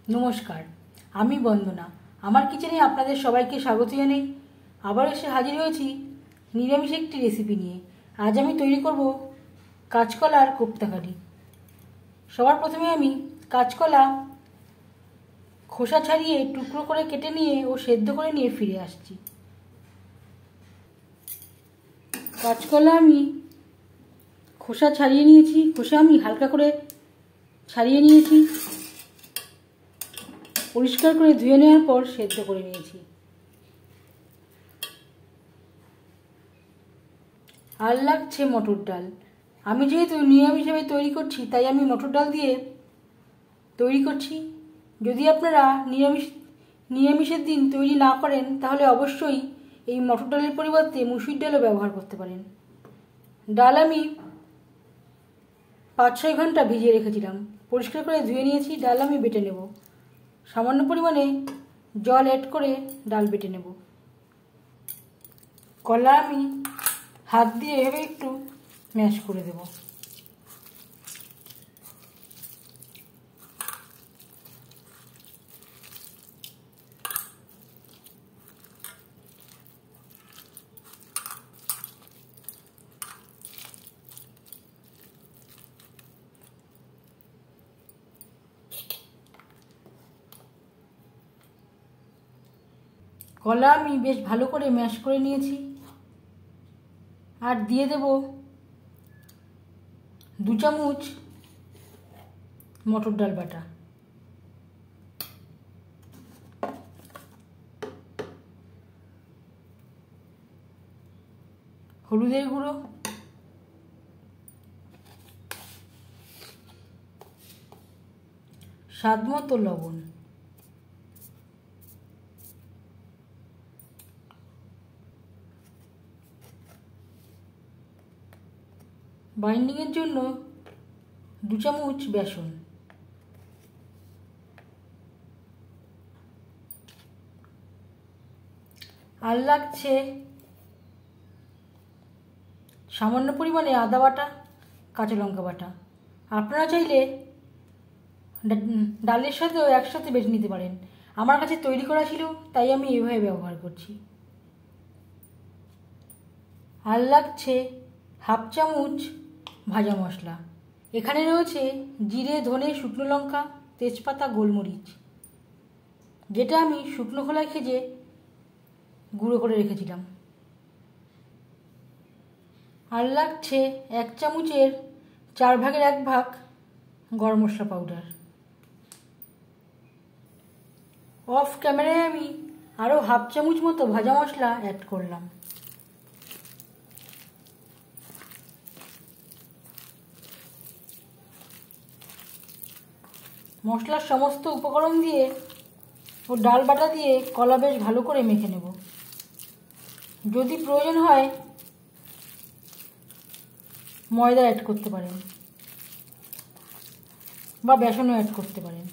নমস্কার, আমি বন্দনা। আমার কিচেনে আপনাদের সবাইকে স্বাগত জানাই। আবার এসে হাজির হয়েছি নিরামিষ একটি রেসিপি নিয়ে। আজ আমি তৈরি করব কাঁচকলার কোপ্তাকারি। সবার প্রথমে আমি কাঁচকলা খোসা ছাড়িয়ে টুকরো করে কেটে নিয়ে ও সেদ্ধ করে নিয়ে ফিরে আসছি। কাঁচকলা আমি খোসা ছাড়িয়ে নিয়েছি। খোসা আমি হালকা করে ছাড়িয়ে নিয়েছি। পরিষ্কার করে ধুয়ে নেওয়ার পর সেদ্ধ করে নিয়েছি। আর লাগছে মটর ডাল। আমি যেহেতু নিরামিষভাবে তৈরি করছি তাই আমি মটর ডাল দিয়ে তৈরি করছি। যদি আপনারা নিরামিষের দিন তৈরি না করেন তাহলে অবশ্যই এই মটর ডালের পরিবর্তে মুসুর ডালও ব্যবহার করতে পারেন। ডাল আমি 5-6 ঘন্টা ভিজিয়ে রেখেছিলাম। পরিষ্কার করে ধুয়ে নিয়েছি। ডাল আমি বেটে নেব। সামান্য পরিমাণে জল অ্যাড করে ডাল বেটে নেব। কলা আমি হাত দিয়ে এভাবে একটু ম্যাশ করে দেব। কলা আমি বেশ ভালো করে ম্যাশ করে নিয়েছি। আর দিয়ে দেব 2 চামচ মটর ডাল বাটা, হলুদের গুঁড়ো, স্বাদ মতো লবণ, বাইন্ডিংয়ের জন্য 2 চামচ বেসন, আর লাগছে সামান্য পরিমাণে আদা বাটা, কাঁচা লঙ্কা বাটা। আপনারা চাইলে ডালের সাথেও একসাথে বেটে নিতে পারেন। আমার কাছে তৈরি করা ছিল তাই আমি এইভাবে ব্যবহার করছি। আর লাগছে হাফ চামচ ভাজা মশলা। এখানে রয়েছে জিরে, ধনে, শুকনো লঙ্কা, তেজপাতা, গোলমরিচ, যেটা আমি শুকনো খোলায় খেজে গুঁড়ো করে রেখেছিলাম। আর লাগছে 1 চামচের 4 ভাগের 1 ভাগ গরম মশলা পাউডার। অফ ক্যামেরায় আমি আরও হাফ চামচ মতো ভাজা মশলা অ্যাড করলাম। মশলার সমস্ত উপকরণ দিয়ে ও ডাল বাটা দিয়ে কলা বেশ ভালো করে মেখে নেব। যদি প্রয়োজন হয় ময়দা অ্যাড করতে পারেন বা বেসনও অ্যাড করতে পারেন।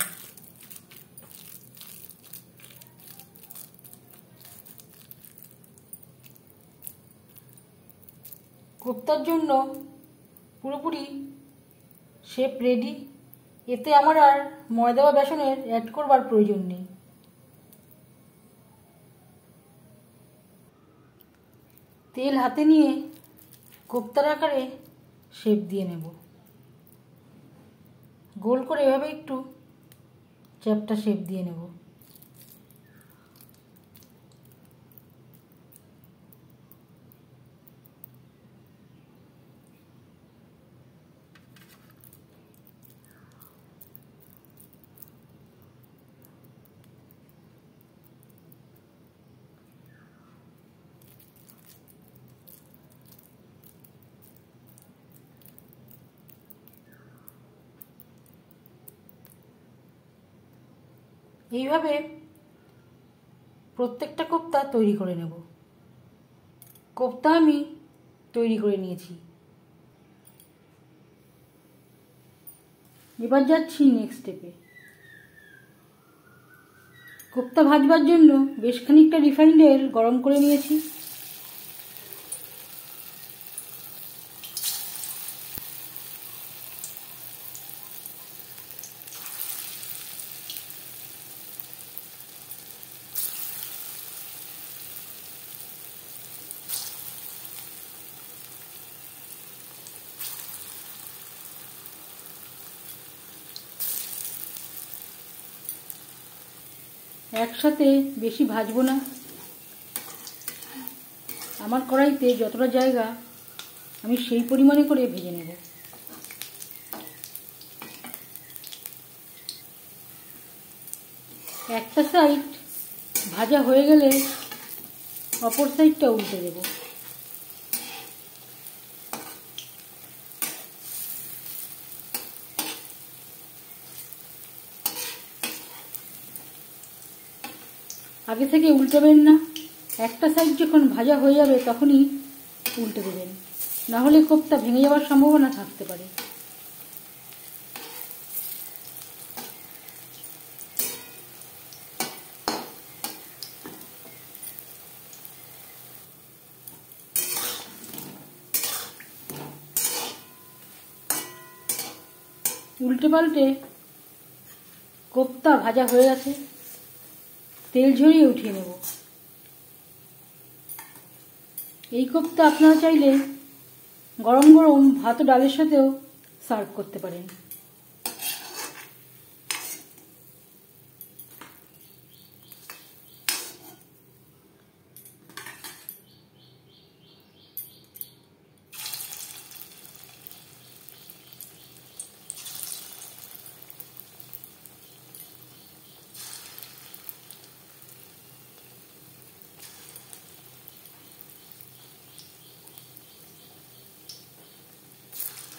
কোপ্তার জন্য পুরোপুরি শেপ রেডি। এতে আমার আর ময়দা বা বেসনের অ্যাড করবার প্রয়োজন নেই। তেল হাতে নিয়ে কোপ্তার আকারে শেপ দিয়ে নেব। গোল করে এভাবে একটু চ্যাপ্টা শেপ দিয়ে নেব। এইভাবে প্রত্যেকটা কোপ্তা তৈরি করে নেব। কোপ্তা আমি তৈরি করে নিয়েছি। এবার যাচ্ছি নেক্সট স্টেপে। কোপ্তা ভাজবার জন্য বেশ খানিকটা রিফাইন্ড অয়েল গরম করে নিয়েছি। একসাথে বেশি ভাজবো না। আমার কড়াইতে যতটা জায়গা আমি সেই পরিমাণে করে ভেজে নেব। একটা সাইড ভাজা হয়ে গেলে অপর সাইডটা উল্টে দেব। আগে থেকে উল্টাবেন না, একটা সাইড যখন ভাজা হয়ে যাবে তখনই উল্টে দেবেন, না হলে কোপ্তা ভেঙে যাওয়ার সম্ভাবনা থাকতে পারে। উল্টে পাল্টে কোপ্তা ভাজা হয়ে গেছে, তেল ঝরিয়ে উঠিয়ে নেব। এই কোপ্তা আপনারা চাইলে গরম গরম ভাত ও ডালের সাথেও সার্ভ করতে পারেন।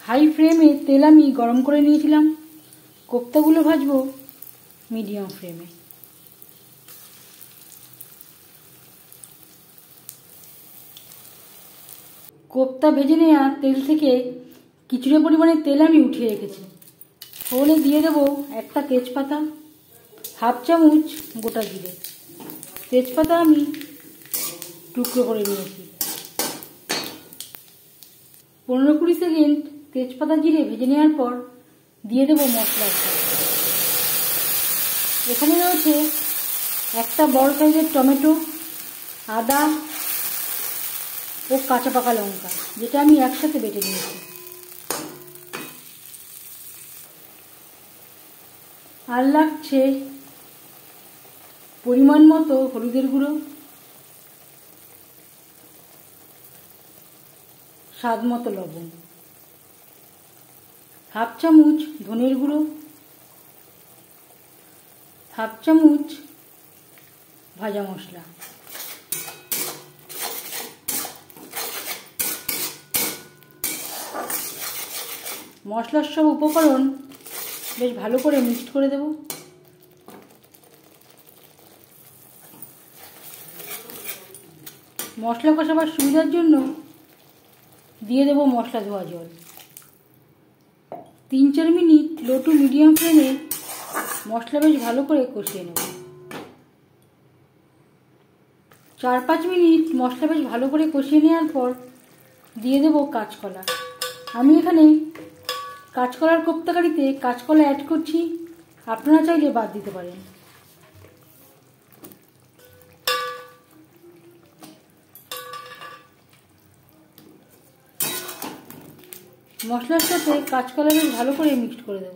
হাই ফ্লেমে তেল আমি গরম করে নিয়েছিলাম, কোপ্তাগুলো ভাজবো মিডিয়াম ফ্লেমে। কোপ্তা ভেজে নেওয়া তেল থেকে কিছুটা পরিমাণে তেল আমি উঠিয়ে রেখেছি। ফোড়নে দিয়ে দেবো একটা তেজপাতা, হাফ চামচ গোটা জিরে। তেজপাতা আমি টুকরো করে নিয়েছি। 15-20 সেকেন্ড তেজপাতা জিরে ভেজে নেওয়ার পর দিয়ে দেবো মশলা। এখানে রয়েছে একটা বড় সাইজের টমেটো, আদা ও কাঁচা পাকা লঙ্কা, যেটা আমি একসাথে বেটে নিয়েছি। আর লাগছে পরিমাণ মতো হলুদের গুঁড়ো, স্বাদ মতো লবণ, হাফ চামচ ধনের গুঁড়ো, হাফ চামচ ভাজা মশলা। মশলার সব উপকরণ বেশ ভালো করে মিক্সড করে দেব। মশলা কষাবার সুবিধার জন্য দিয়ে দেব মশলা ধোয়া জল। 3-4 মিনিট লো টু মিডিয়াম ফ্লেমে মশলা বেশ ভালো করে কষিয়ে নেব। 4-5 মিনিট মশলা বেশ ভালো করে কষিয়ে নেওয়ার পর দিয়ে দেব কাঁচকলা। আমি এখানে কাঁচকলার কোপ্তাকারিতে কাঁচকলা অ্যাড করছি, আপনারা চাইলে বাদ দিতে পারেন। মশলার সাথে কাঁচকলা বেশ ভালো করে মিক্সড করে দেব।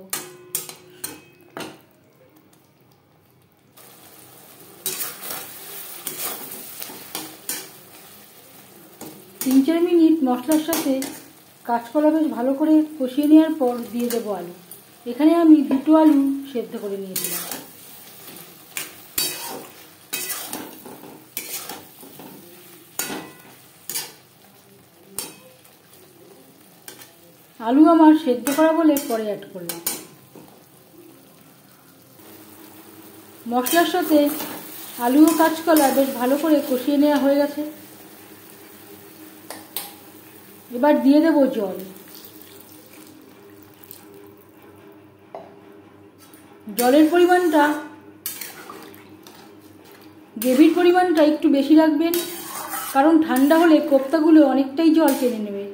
তিন 4 মিনিট মশলার সাথে কাঁচকলা বেশ ভালো করে কষিয়ে নেওয়ার পর দিয়ে দেবো আলু। এখানে আমি 2টো আলু সেদ্ধ করে নিয়েছিলাম। আলু আমার সেদ্ধ করা বলে পরে অ্যাড করলাম। মশলার সাথে আলু ও কাঁচকলা বেশ ভালো করে কষিয়ে নেওয়া হয়ে গেছে। এবার দিয়ে দেব জল। জলের পরিমাণটা, গ্রেভির পরিমাণটা একটু বেশি রাখবেন, কারণ ঠান্ডা হলে কোপ্তাগুলো অনেকটাই জল টেনে নেবে।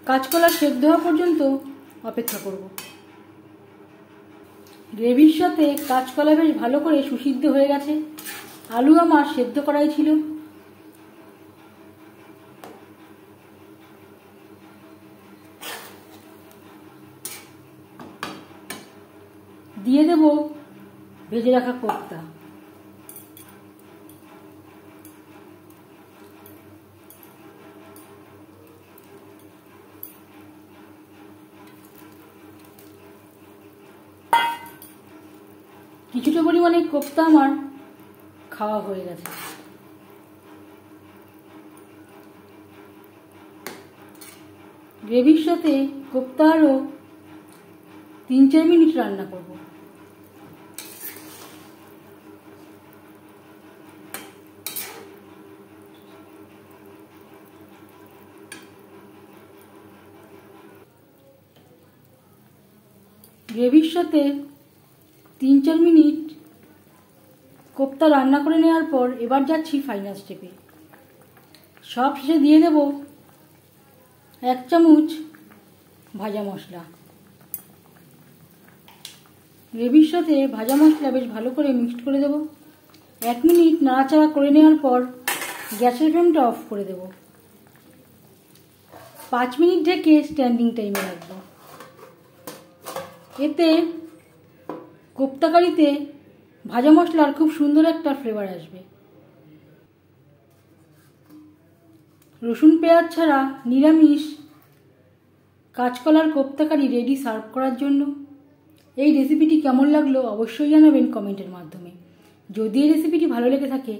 কাঁচকলা সেদ্ধ হওয়া পর্যন্ত অপেক্ষা করব। গ্রেভির সাথে কাঁচকলা বেশ ভালো করে সুসিদ্ধ হয়ে গেছে। আলু আমার সেদ্ধ করাই ছিল। দিয়ে দেব ভেজে রাখা কোপ্তা। কিছুটা পরিমাণে কোপ্তা আমার খাওয়া হয়ে গেছে। গ্রেভির সাথে কোপ্তা আরও 3-4 মিনিট রান্না করব। গ্রেভির সাথে 3-4 মিনিট কোপ্তা রান্না করে নেওয়ার পর এবার যাচ্ছি ফাইনাল স্টেপে। সব শেষে দিয়ে দেব 1 চামচ ভাজা মশলা। গ্রেভির সাথে ভাজা মশলা বেশ ভালো করে মিক্সড করে দেব। 1 মিনিট নাড়াচাড়া করে নেওয়ার পর গ্যাসের ফ্লেমটা অফ করে দেব। 5 মিনিট ঢেকে স্ট্যান্ডিং টাইমে রাখবো। এতে কোপ্তা কারিতে ভাজা মশলার খুব সুন্দর একটা ফ্লেভার আসবে। রসুন পেঁয়াজ ছাড়া নিরামিষ কাঁচকলার কোপ্তা কারি রেডি সার্ভ করার জন্য। এই রেসিপিটি কেমন লাগলো অবশ্যই জানাবেন কমেন্টের মাধ্যমে। যদি এই রেসিপিটি ভালো লেগে থাকে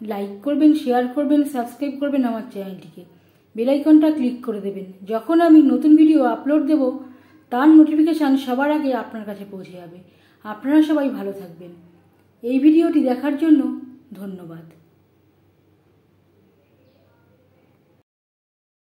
লাইক করবেন, শেয়ার করবেন, সাবস্ক্রাইব করবেন আমার চ্যানেলটিকে। বেল আইকনটা ক্লিক করে দেবেন। যখন আমি নতুন ভিডিও আপলোড দেব তার নোটিফিকেশান সবার আগে আপনার কাছে পৌঁছে যাবে। আপনারা সবাই ভালো থাকবেন। এই ভিডিওটি দেখার জন্য ধন্যবাদ।